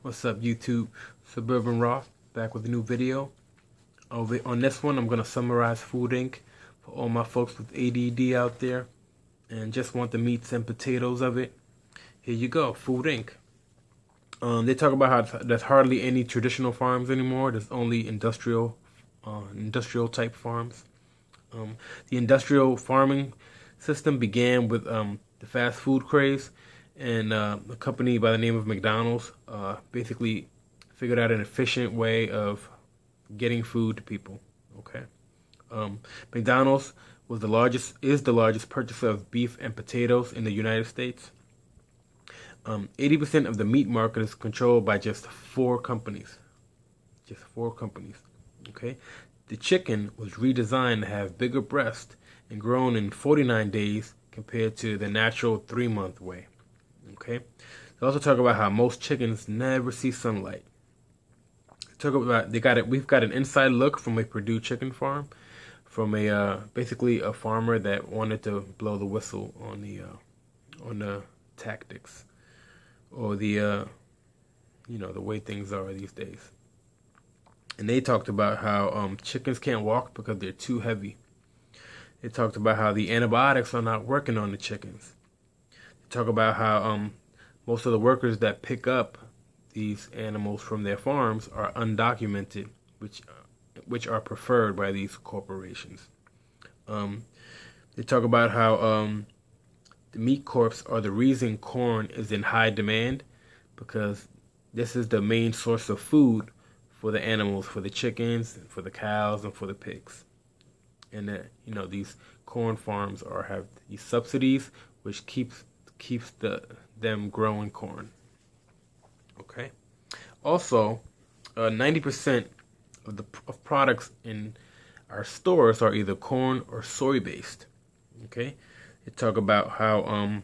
What's up, YouTube? Suburban Roth back with a new video. On this one, I'm going to summarize Food Inc. for all my folks with ADD out there and just want the meats and potatoes of it. Here you go, Food Inc. They talk about how there's hardly any traditional farms anymore. There's only industrial type farms. The industrial farming system began with the fast food craze, and a company by the name of McDonald's basically figured out an efficient way of getting food to people. Okay, McDonald's is the largest purchaser of beef and potatoes in the United States. 80% of the meat market is controlled by just four companies. Just four companies. Okay, the chicken was redesigned to have bigger breasts and grown in 49 days compared to the natural 3-month way. Okay, they also talk about how most chickens never see sunlight. Talk about we've got an inside look from a Purdue chicken farm, from a basically a farmer that wanted to blow the whistle on the tactics or the the way things are these days. And they talked about how chickens can't walk because they're too heavy. They talked about how the antibiotics are not working on the chickens. They talk about how most of the workers that pick up these animals from their farms are undocumented, which are preferred by these corporations. They talk about how the meat corps are the reason corn is in high demand, because this is the main source of food for the animals, for the chickens, for the cows, and for the pigs. And that these corn farms have these subsidies, which keeps them growing corn. Okay. Also, 90% of products in our stores are either corn or soy based. Okay. They talk about how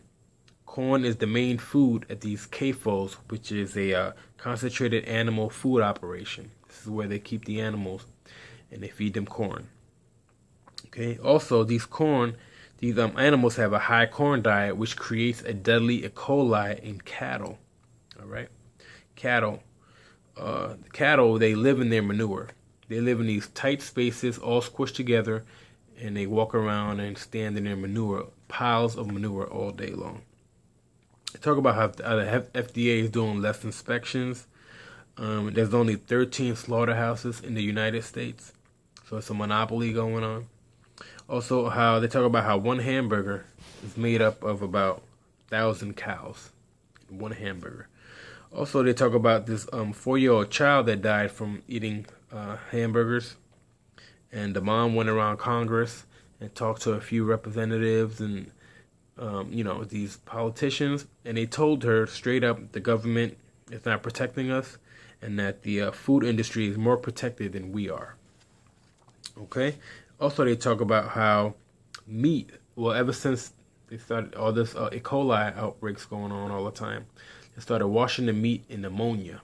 corn is the main food at these CAFOs, which is a concentrated animal food operation. This is where they keep the animals and they feed them corn. Okay. Also, these animals have a high corn diet, which creates a deadly E. coli in cattle. All right. Cattle, they live in their manure. They live in these tight spaces, all squished together, and they walk around and stand in their manure, piles of manure all day long. They talk about how the FDA is doing less inspections. There's only 13 slaughterhouses in the United States, so it's a monopoly going on. Also, how they talk about how one hamburger is made up of about 1,000 cows. One hamburger. Also, they talk about this 4-year-old child that died from eating hamburgers, and the mom went around Congress and talked to a few representatives and these politicians, and they told her straight up the government is not protecting us, and that the food industry is more protected than we are. Okay. Also, they talk about how meat. Well, ever since they started all this E. coli outbreaks going on all the time, they started washing the meat in ammonia.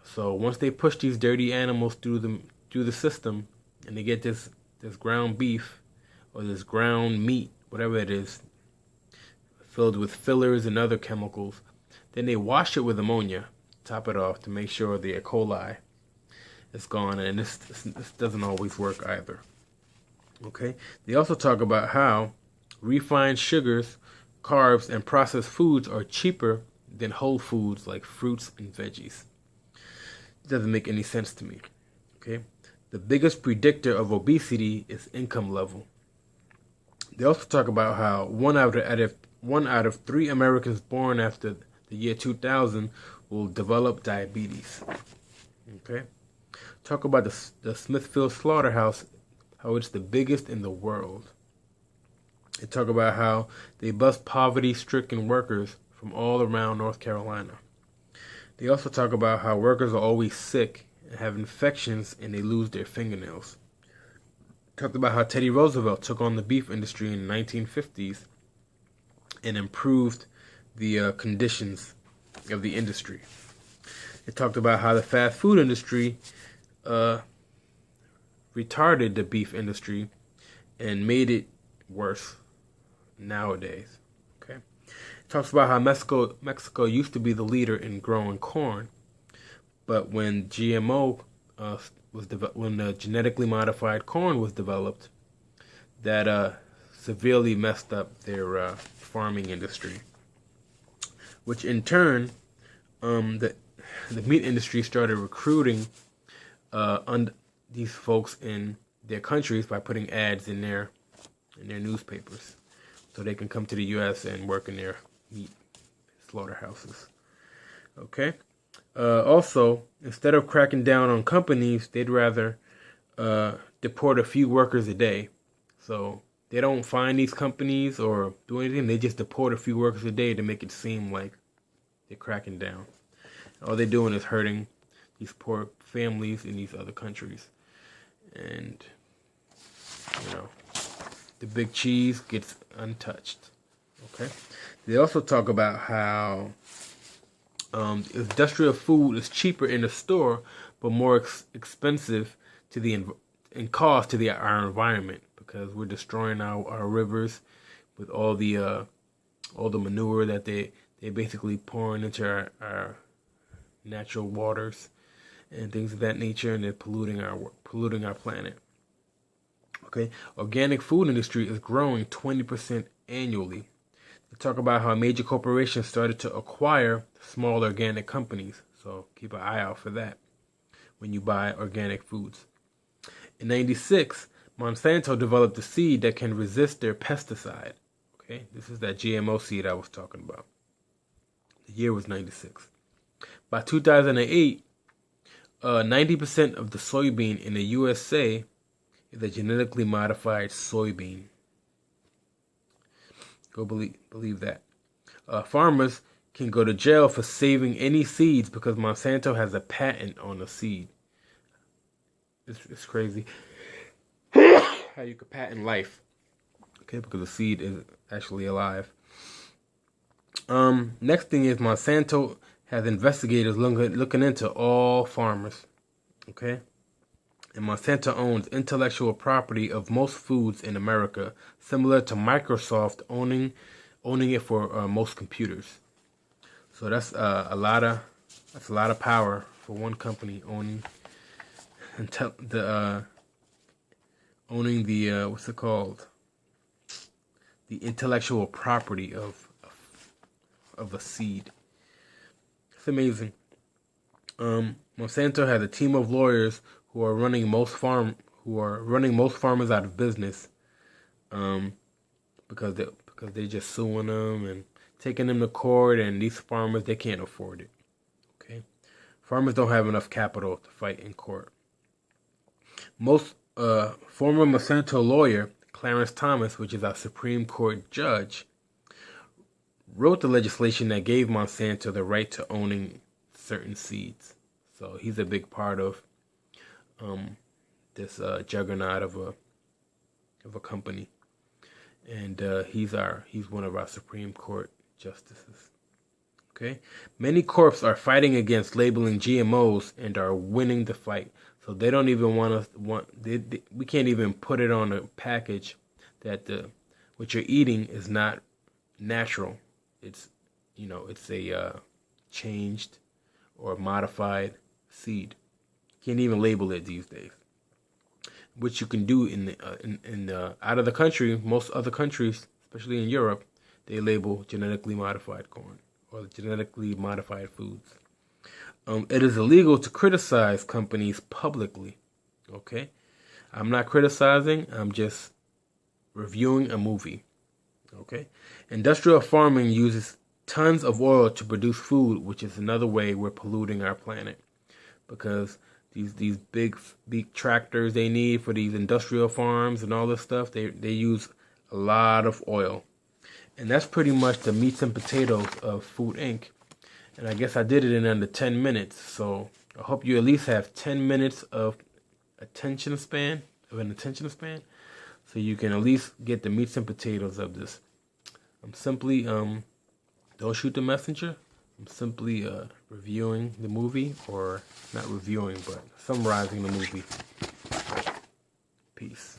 So once they push these dirty animals through the system, and they get this ground beef or this ground meat, whatever it is, filled with fillers and other chemicals, then they wash it with ammonia, top it off to make sure the E. coli is gone. And this doesn't always work either. Okay. They also talk about how refined sugars, carbs, and processed foods are cheaper than whole foods like fruits and veggies. It doesn't make any sense to me. Okay. The biggest predictor of obesity is income level. They also talk about how one out of 3 Americans born after the year 2000 will develop diabetes. Okay. Talk about the Smithfield Slaughterhouse, how it's the biggest in the world. They talk about how they bust poverty-stricken workers from all around North Carolina. They also talk about how workers are always sick and have infections and they lose their fingernails. Talked about how Teddy Roosevelt took on the beef industry in the 1950s and improved the conditions of the industry. They talked about how the fast food industry retarded the beef industry and made it worse nowadays. Okay. It talks about how Mexico used to be the leader in growing corn, But when GMO when the genetically modified corn was developed, that severely messed up their farming industry, which in turn, the meat industry started recruiting these folks in their countries by putting ads in their newspapers, so they can come to the U.S. and work in their meat slaughterhouses. Okay. Also, instead of cracking down on companies, they'd rather deport a few workers a day. So they don't find these companies or do anything. They just deport a few workers a day to make it seem like they're cracking down. All they're doing is hurting these poor families in these other countries. And, the big cheese gets untouched. Okay. They also talk about how industrial food is cheaper in the store, but more expensive in cost to our environment, because we're destroying our rivers with all the manure that they basically pouring into our natural waters and things of that nature, and they're polluting our planet. Okay, organic food industry is growing 20% annually. They talk about how major corporations started to acquire small organic companies. So keep an eye out for that when you buy organic foods. In '96, Monsanto developed a seed that can resist their pesticide. Okay, this is that GMO seed I was talking about. The year was '96. By 2008, 90% of the soybean in the USA is a genetically modified soybean. Go believe that. Farmers can go to jail for saving any seeds because Monsanto has a patent on the seed. It's crazy how you could patent life. Okay, because the seed is actually alive. Next thing is Monsanto has investigators looking into all farmers. Okay. And Monsanto owns intellectual property of most foods in America, similar to Microsoft owning it for most computers. So that's a lot of power for one company owning the what's it called? The intellectual property of a seed. It's amazing. Monsanto has a team of lawyers who are running most farmers out of business, because they're just suing them and taking them to court, and these farmers, they can't afford it. Okay, farmers don't have enough capital to fight in court. Most former Monsanto lawyer Clarence Thomas, which is our Supreme Court judge, wrote the legislation that gave Monsanto the right to owning certain seeds. So he's a big part of this juggernaut of a company, and he's one of our Supreme Court justices. Okay, many corps are fighting against labeling GMOs and are winning the fight. So they don't even we can't even put it on a package that what you're eating is not natural. It's it's a changed or modified seed. Can't even label it these days. Which you can do in out of the country. Most other countries, especially in Europe, they label genetically modified corn or genetically modified foods. It is illegal to criticize companies publicly. Okay, I'm not criticizing. I'm just reviewing a movie. Okay, industrial farming uses tons of oil to produce food, which is another way we're polluting our planet, because these big tractors they need for these industrial farms and all this stuff, they use a lot of oil. And that's pretty much the meats and potatoes of Food Inc. And I guess I did it in under 10 minutes. So I hope you at least have 10 minutes of an attention span. So you can at least get the meats and potatoes of this. I'm simply, don't shoot the messenger. I'm simply reviewing the movie, or not reviewing, but summarizing the movie. Peace.